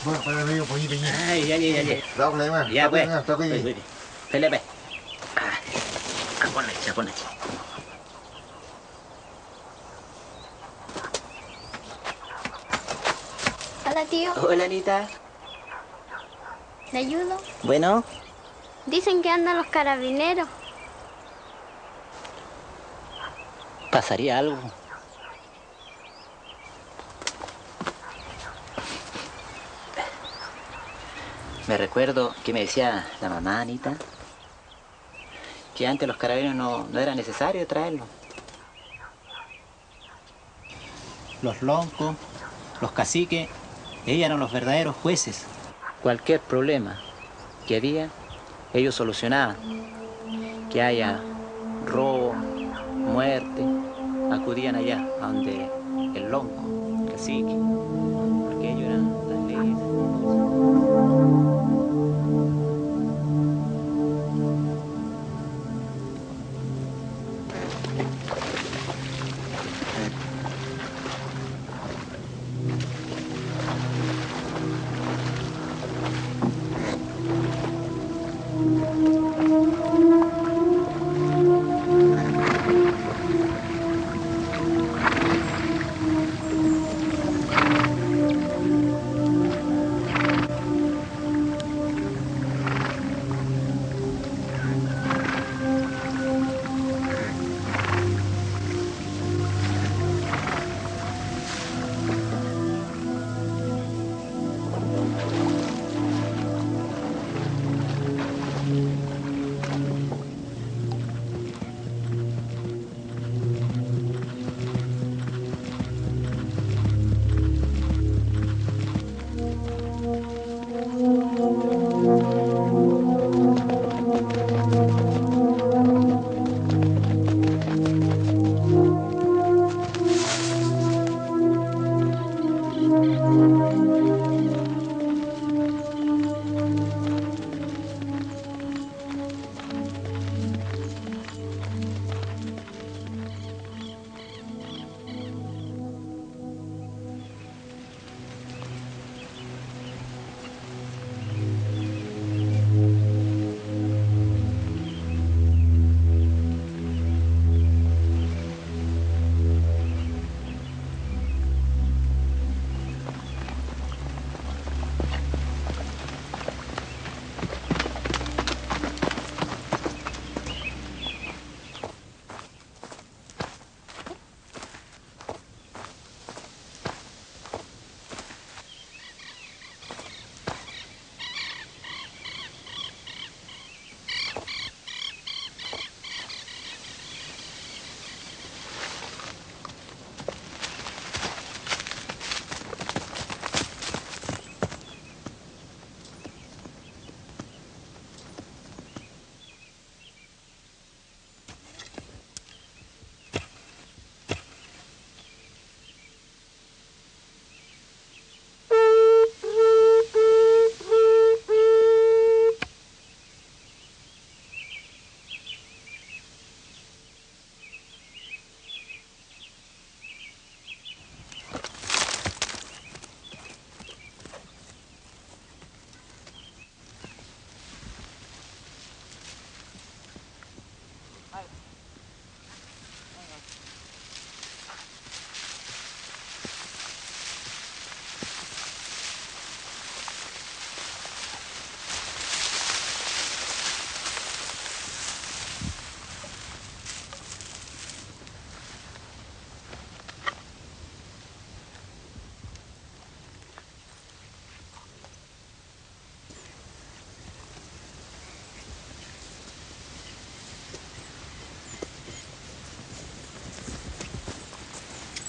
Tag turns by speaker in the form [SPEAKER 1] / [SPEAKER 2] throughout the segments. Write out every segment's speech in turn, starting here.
[SPEAKER 1] Vâng, para arriba, poquito, poquito.
[SPEAKER 2] Ay, ya.
[SPEAKER 1] Dao lấy mà.
[SPEAKER 2] Ya, pues.
[SPEAKER 1] Tao cái gì?
[SPEAKER 2] Pele, pe. Ponle.
[SPEAKER 3] Hola, tío.
[SPEAKER 2] Hola, Anita.
[SPEAKER 3] ¿Le ayudo?
[SPEAKER 2] Bueno,
[SPEAKER 3] Dicen que andan los carabineros.
[SPEAKER 2] pasaría algo. Me recuerdo que me decía la mamá, Anita, que antes los carabineros no era necesario traerlos. Los loncos, los caciques, ellos eran los verdaderos jueces. Cualquier problema que había, ellos solucionaban. Que haya robo, muerte, acudían allá, a donde el lonco, el cacique, porque ellos eran las leyes.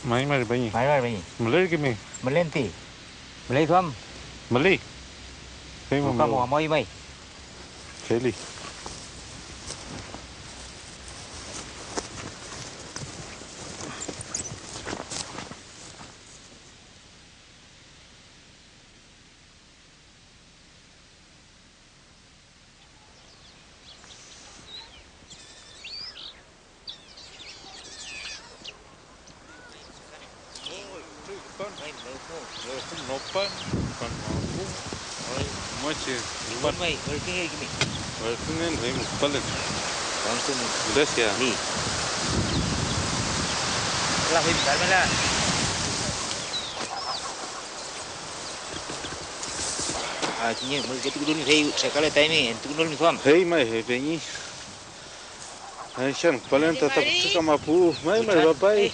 [SPEAKER 4] Mấy mà bây giờ
[SPEAKER 2] Mày rồi,
[SPEAKER 4] mà lấy cái mình
[SPEAKER 2] mình lên thì mình lấy thơm,
[SPEAKER 4] mà lấy cái mà
[SPEAKER 2] có mò môi mày.
[SPEAKER 4] cái đi Nopan, kan aku, macam
[SPEAKER 2] Bukan mai, working lagi ni.
[SPEAKER 4] Working ni mukbalik.
[SPEAKER 2] Langsung
[SPEAKER 4] Udah ya.
[SPEAKER 2] ni. Lah bentar lah. Kini mereka tu dulu ni saya kalau tanya ni, tu dulu ni faham.
[SPEAKER 4] Hei mai hei penyi. Aisyah, paling tetap suka mapu. Mai bapai.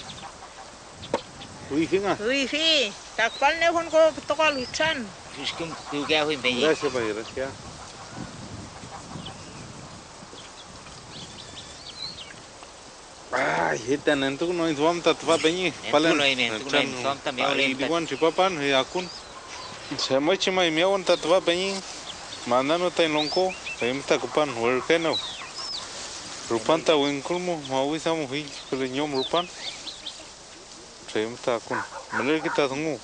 [SPEAKER 4] Wifi ngah.
[SPEAKER 5] Wifi, takpal ne phone ko tokal uchan.
[SPEAKER 2] Juskum tu kaya hui penyi.
[SPEAKER 4] Rasa bai rasa. Hitan nentu noi tuam tatwa penyi.
[SPEAKER 2] Paling tu noi tuam tam ya oleh.
[SPEAKER 4] Diwan cipapan hei akun. Saya macam mai miawan tatwa penyi. Mana no tain longko, saya minta kupan workeno. Rupan ta wingkulmu mau isamu hi kalau nyom rupan. Saya minta akun. Meler kita tunggu.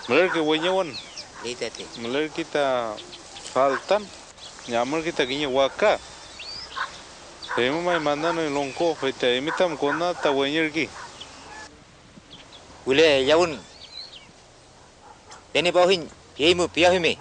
[SPEAKER 4] Meler ke wanyawan.
[SPEAKER 2] Lihat tu.
[SPEAKER 4] Meler kita faltan. Nyamar kita gini waka. Saya mai mana no longko, saya minta kona ta wanyar ki.
[SPEAKER 2] Boleh jauh. Ini bawahin, iemu piahi me.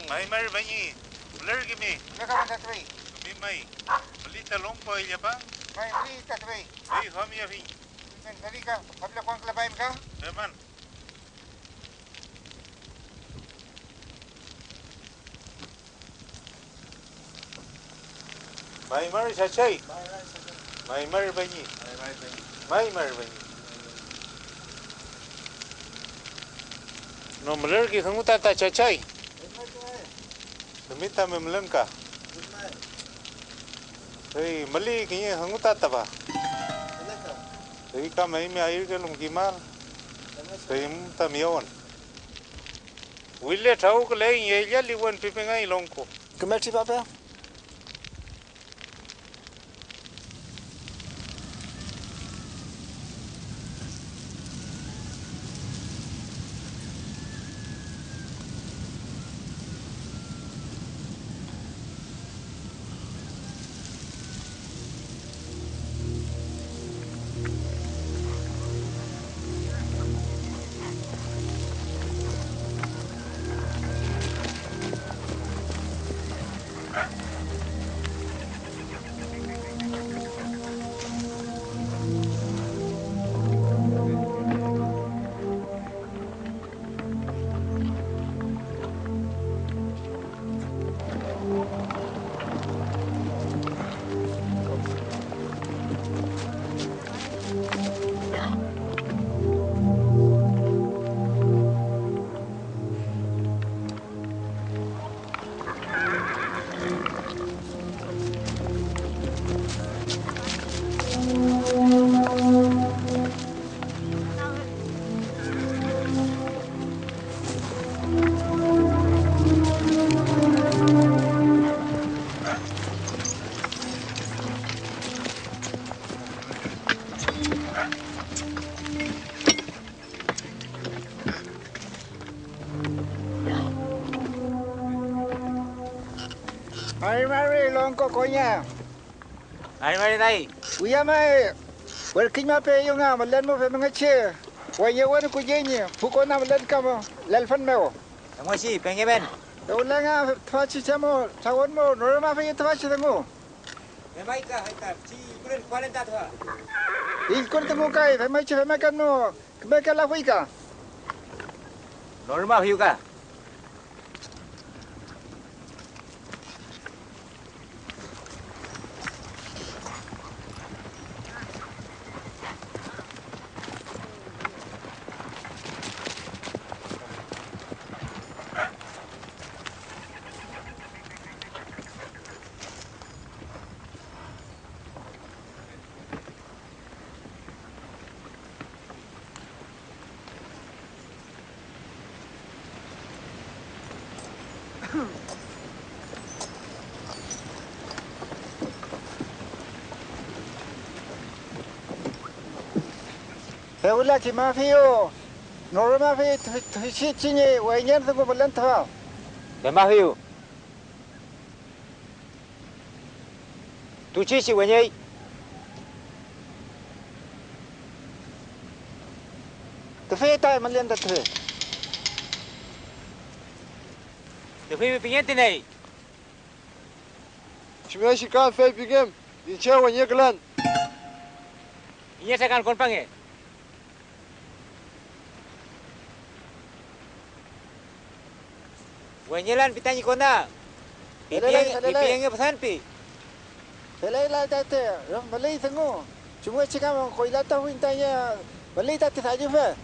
[SPEAKER 4] Mai mai banyi. Meler gini.
[SPEAKER 1] Nakaman tatway.
[SPEAKER 4] Kami mai. Pelita longko aja bang.
[SPEAKER 1] May beli tatway.
[SPEAKER 4] Hei, kami ya fi.
[SPEAKER 1] Dali ka, pabila ko ang kalabayan ka.
[SPEAKER 4] Memang. Mai mar sacai. Mai mar banyi. Mai mar banyi. No meler ki kamu tata cacai. Minta memelan ka. Hei, meli kini kamu tata ba. Hei, kami ini air ke lungkimar. Hei, minta miawan. Wille tahu ke lain ye jadi wan pipengai longko.
[SPEAKER 1] Kemelsi papa? Mari longko konya.
[SPEAKER 2] Mari dai.
[SPEAKER 1] Uya mai. Working ma pe yung malan mo pe mga che. Wanya wan ku jenye. Fuko na malan ka mo. Lalfan mo.
[SPEAKER 2] Kamu sih pengen ben.
[SPEAKER 1] Ulang thwa chi chamo. Tawon mo. Norma pe thwa chi mo.
[SPEAKER 6] Memaika, si kulen 40 tu.
[SPEAKER 1] Ikon temu kai, famai kan no. Kebaikan lah Wika.
[SPEAKER 6] Normal juga.
[SPEAKER 1] Heulah si mafio. Norma fe si cini wayan tu bulan tu.
[SPEAKER 6] Memahiu. Tu si wenye.
[SPEAKER 1] Tu fe tai malian tu.
[SPEAKER 6] Tu fui pinente nei.
[SPEAKER 7] Cuma si kan fe pigem. Incha wenye kelan.
[SPEAKER 6] Inya sakan konpange. Wenyelan pitanya kona. Pipiangnya pesan pi.
[SPEAKER 1] Helai lah tete, Malay sengu. Cuma cakap kau ilat tahu intanya Malay tete saja fe.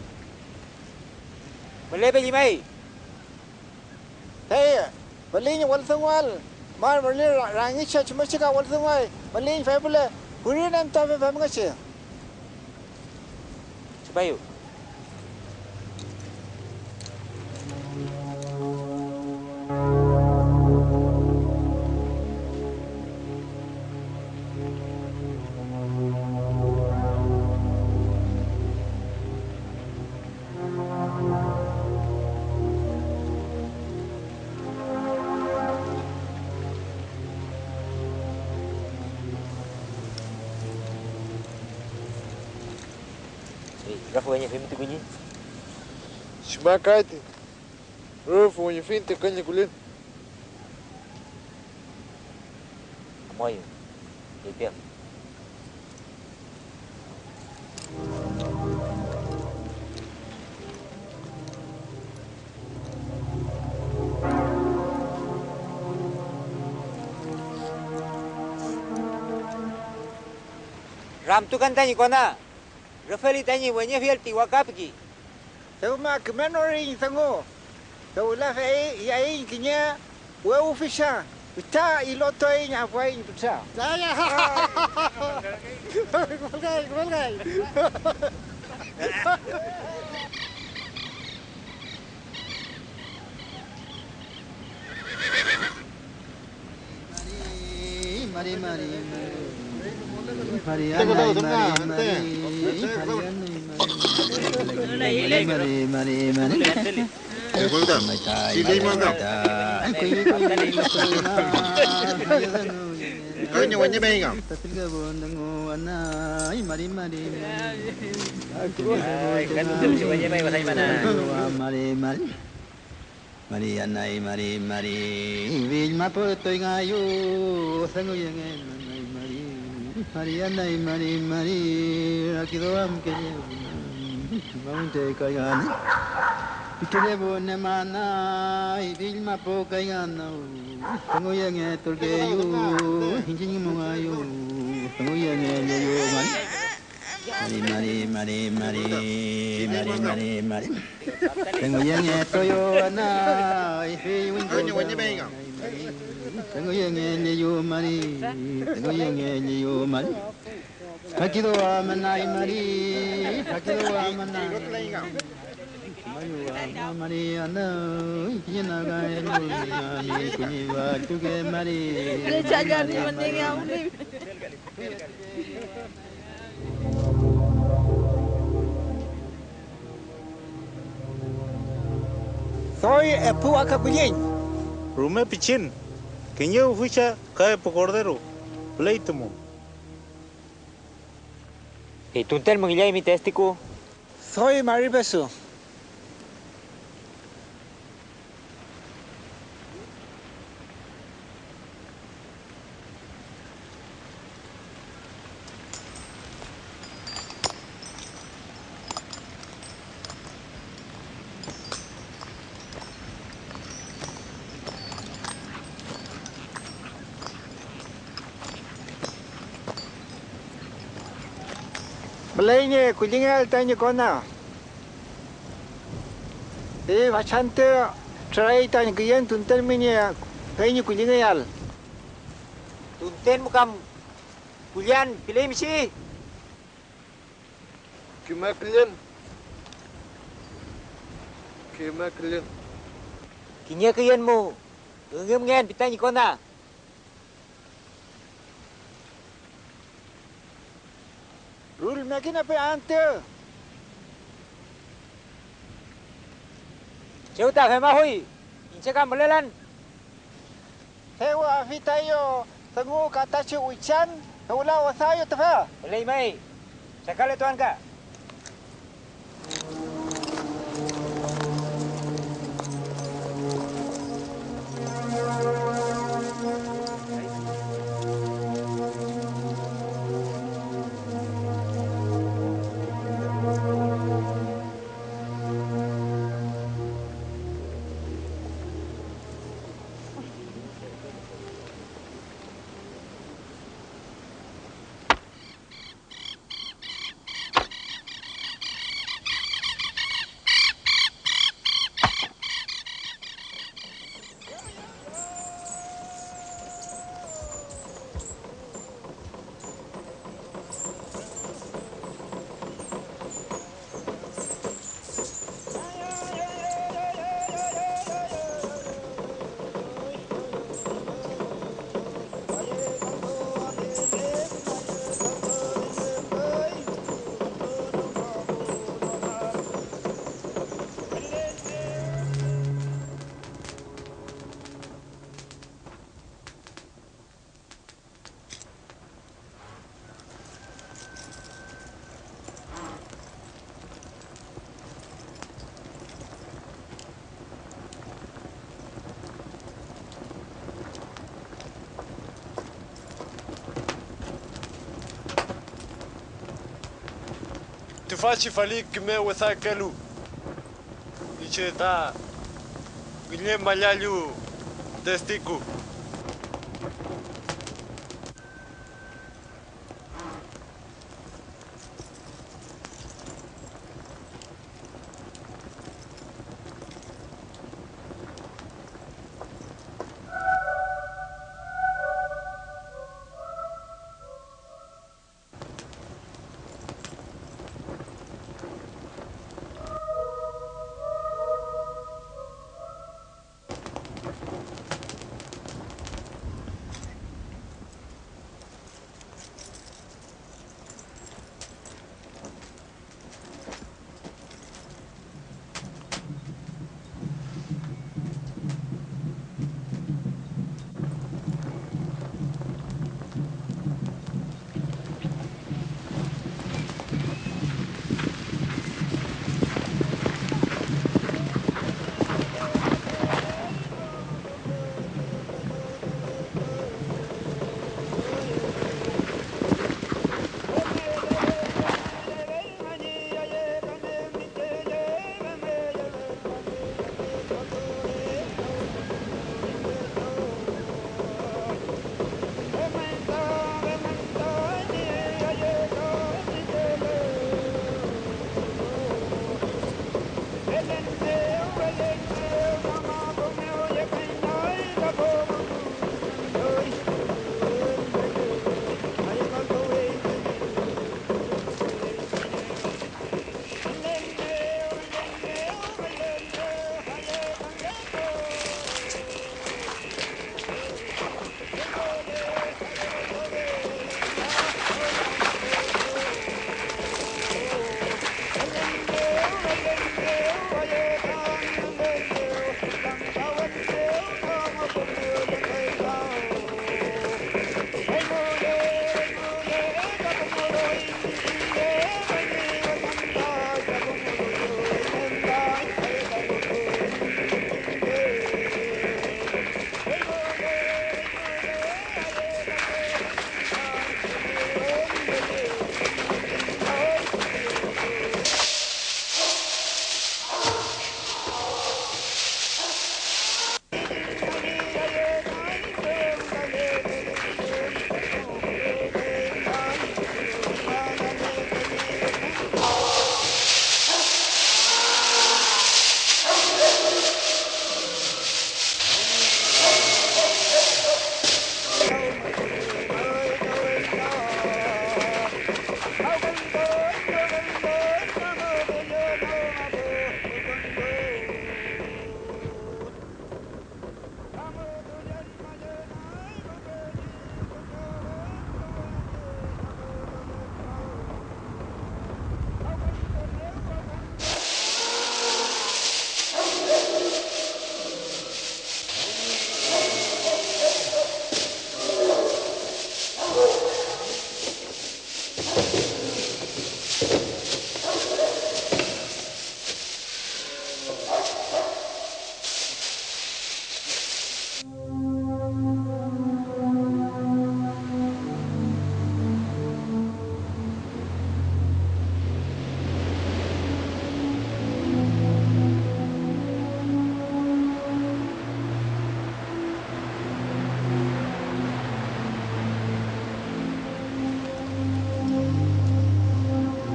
[SPEAKER 6] Malay beli mai.
[SPEAKER 1] Hey, Malay ni wal sengwal. Mar Malay rangi cuma cakap wal sengwal. Malay fe boleh. Huri nam tahu fe mengaci.
[SPEAKER 6] Coba yuk. Berapa banyak film tu bunyi?
[SPEAKER 7] Cuma kait. Ruf wenye fin tekannya kulen.
[SPEAKER 6] Amoy. Dia. Ram tu kan tanya kona. Rafael tanya banyak fiel tiwa kapki.
[SPEAKER 1] Tahu mak kemenori sengu. Tahu lah fe ia kinya wa ufisha. Kita iloto ini apa ini pecah. Saya. Gulgai.
[SPEAKER 8] Mari. Mari. Vilma potoy ngayo sangoyang Mari. Aquí doam que vamos te kayan. Ikele bona mana Vilma po kayan. Sangoyang tolkeyo hinjing mo ngayo. Sangoyang yo Mari. Sangoyang toyo na Tengo yang yo Mari. Hakido amanai Mari. Mari ana kina gai ni kuni wa tuge Mari.
[SPEAKER 5] Jangan mending yang ni.
[SPEAKER 1] Soy epu akakuyin.
[SPEAKER 4] Rume pichin. Kenya uficha cae por cordero. Pleitemo.
[SPEAKER 6] Y tú te mengilai mi testico.
[SPEAKER 1] Soy Maribesu. Belainya kulingal tanya kona. Bacante try tanya kian tuntan minya kayaknya kulingal.
[SPEAKER 6] Tunten mukam kulian pilih misi.
[SPEAKER 7] Kima kalian? Kima kalian?
[SPEAKER 6] Kinya kian mu. Ngem ngen pitanya kona.
[SPEAKER 1] Rule makin apa ante?
[SPEAKER 6] Jauh tak hema hui. Ince kam belelan.
[SPEAKER 1] Hewa fitayo tengu kata si uican. Hula wasayo tefa.
[SPEAKER 6] Boleh mai. Sekali tuan ka.
[SPEAKER 7] Tufashi falik kime wasa kalu. Iche ta. Gile malalu destiku.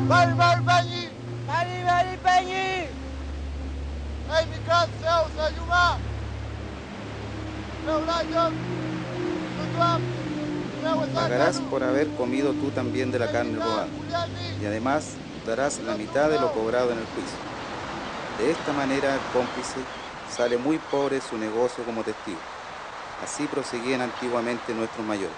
[SPEAKER 7] Bari bari Peñi.
[SPEAKER 6] Bari bari Peñi.
[SPEAKER 7] Hey, mi canción, Sayuma.
[SPEAKER 9] Pagarás por haber comido tú también de la carne robada, y además darás la mitad de lo cobrado en el juicio. De esta manera el cómplice sale muy pobre de su negocio como testigo. Así proseguían antiguamente nuestros mayores.